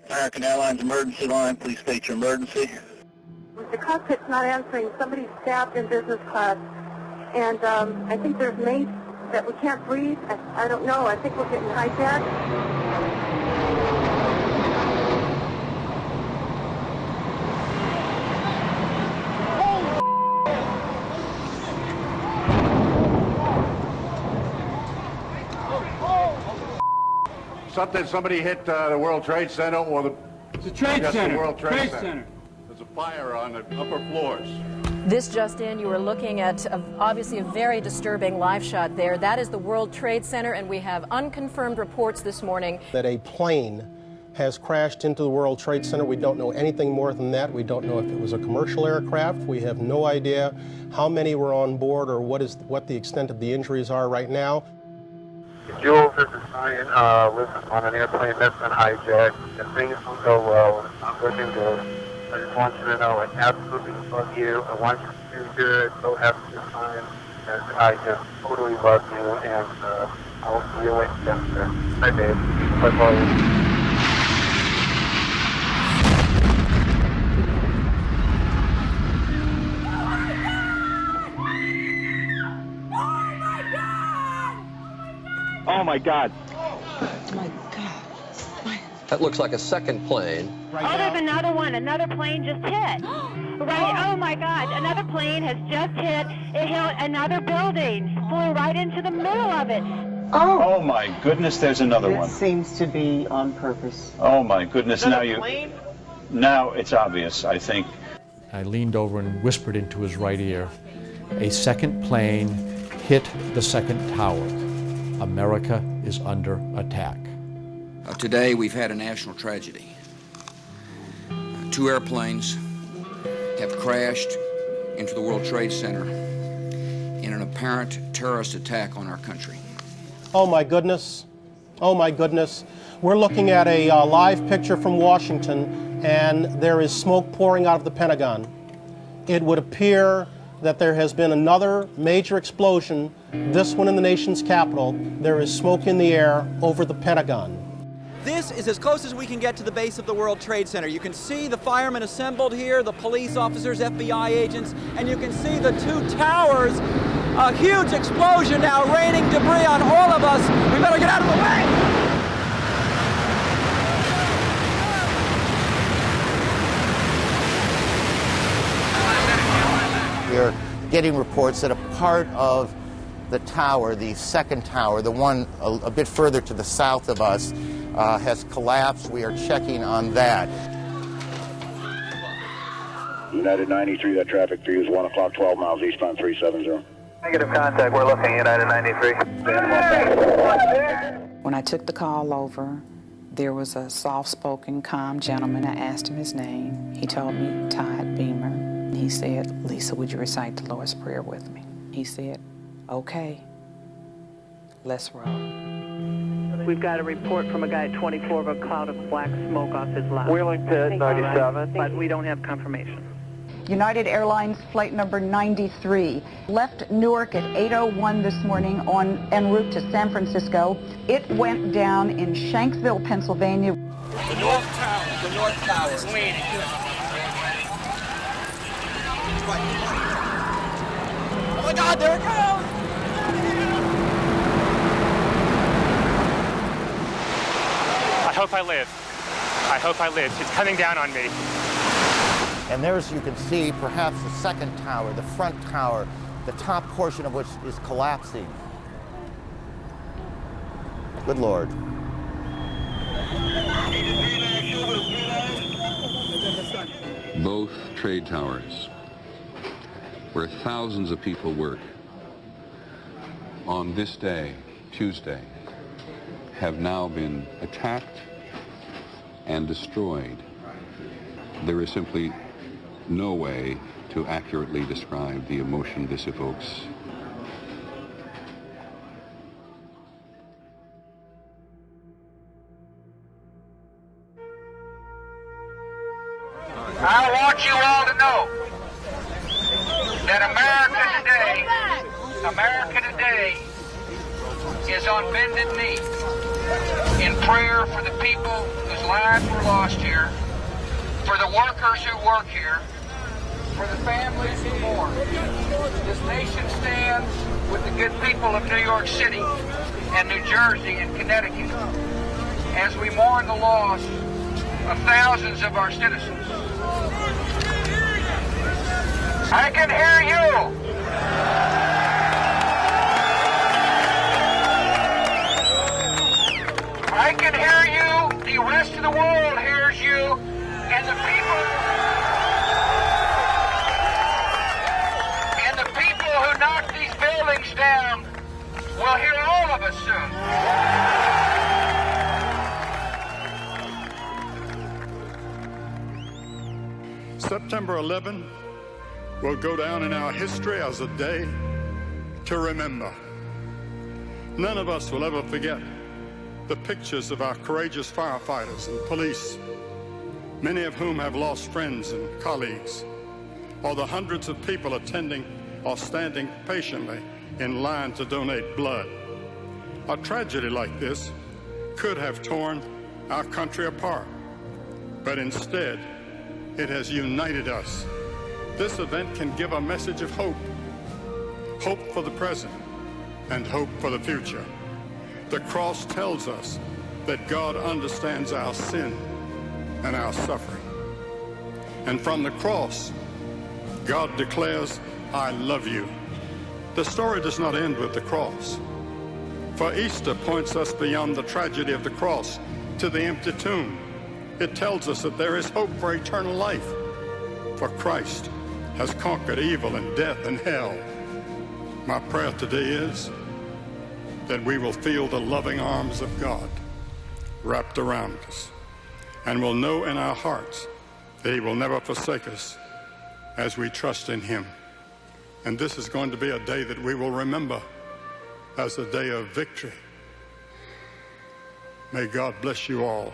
American Airlines emergency line, please state your emergency. The cockpit's not answering. Somebody's stabbed in business class, and I think there's mace that we can't breathe. I don't know. I think we're getting hijacked. Somebody hit the World Trade Center or the... It's a Trade Center. The World Trade Center. Center. There's a fire on the upper floors. This just in, you were looking at obviously a very disturbing live shot there. That is the World Trade Center, and we have unconfirmed reports this morning that a plane has crashed into the World Trade Center. We don't know anything more than that. We don't know if it was a commercial aircraft. We have no idea how many were on board or what the extent of the injuries are right now. Jules, this is Ryan. Lives on an airplane that's been hijacked, and things will go well. It's not looking good. I just want you to know I absolutely love you. I want you to do good. So happy this time. And I just totally love you, and I will see you later. Bye, babe. Bye-bye. Oh, my God. Oh, my God. That looks like a second plane. Oh, there's another one. Another plane just hit. Right. Oh, my God. Another plane has just hit. It hit another building. Flew right into the middle of it. Oh, my goodness, there's another one. It seems to be on purpose. Oh, my goodness. Now it's obvious, I think. I leaned over and whispered into his right ear. A second plane hit the second tower. America is under attack. Today we've had a national tragedy. Two airplanes have crashed into the World Trade Center in an apparent terrorist attack on our country. Oh my goodness. Oh my goodness. We're looking at a live picture from Washington, and there is smoke pouring out of the Pentagon. It would appear that there has been another major explosion, this one in the nation's capital. There is smoke in the air over the Pentagon. This is as close as we can get to the base of the World Trade Center. You can see the firemen assembled here, the police officers, FBI agents, and you can see the two towers. A huge explosion now, raining debris on all of us. We better get out of the way! We are getting reports that a part of the tower, the second tower, the one a bit further to the south of us, has collapsed. We are checking on that. United 93, that traffic for you is 1 o'clock, 12 miles eastbound 370. Negative contact. We're looking United 93. When I took the call over, there was a soft-spoken, calm gentleman. I asked him his name. He told me Todd Beamer. He said, "Lisa, would you recite the Lord's Prayer with me?" He said, "Okay, let's roll." We've got a report from a guy at 24 of a cloud of black smoke off his lap. Wheeling Pit 97. But we don't have confirmation. United Airlines flight number 93 left Newark at 8:01 this morning en route to San Francisco. It went down in Shanksville, Pennsylvania. The North Tower is leaning. Oh my God, there it goes! I hope I live. I hope I live. It's coming down on me. And there's, you can see, perhaps the second tower, the front tower, the top portion of which is collapsing. Good Lord. Both trade towers, where thousands of people work, on this day, Tuesday, have now been attacked and destroyed. There is simply no way to accurately describe the emotion this evokes. I want you all to know that America today is on bended knee in prayer for the people whose lives were lost here, for the workers who work here, for the families who mourn. This nation stands with the good people of New York City and New Jersey and Connecticut as we mourn the loss of thousands of our citizens. I can hear you. I can hear you. The rest of the world hears you. And the people who knocked these buildings down will hear all of us soon. September 11 will go down in our history as a day to remember. None of us will ever forget the pictures of our courageous firefighters and police, many of whom have lost friends and colleagues, or the hundreds of people attending or standing patiently in line to donate blood. A tragedy like this could have torn our country apart, but instead it has united us. This event can give a message of hope, hope for the present and hope for the future. The cross tells us that God understands our sin and our suffering. And from the cross, God declares, I love you. The story does not end with the cross. For Easter points us beyond the tragedy of the cross to the empty tomb. It tells us that there is hope for eternal life, for Christ has conquered evil and death and hell. My prayer today is that we will feel the loving arms of God wrapped around us, and will know in our hearts that He will never forsake us as we trust in Him. And this is going to be a day that we will remember as a day of victory. May God bless you all.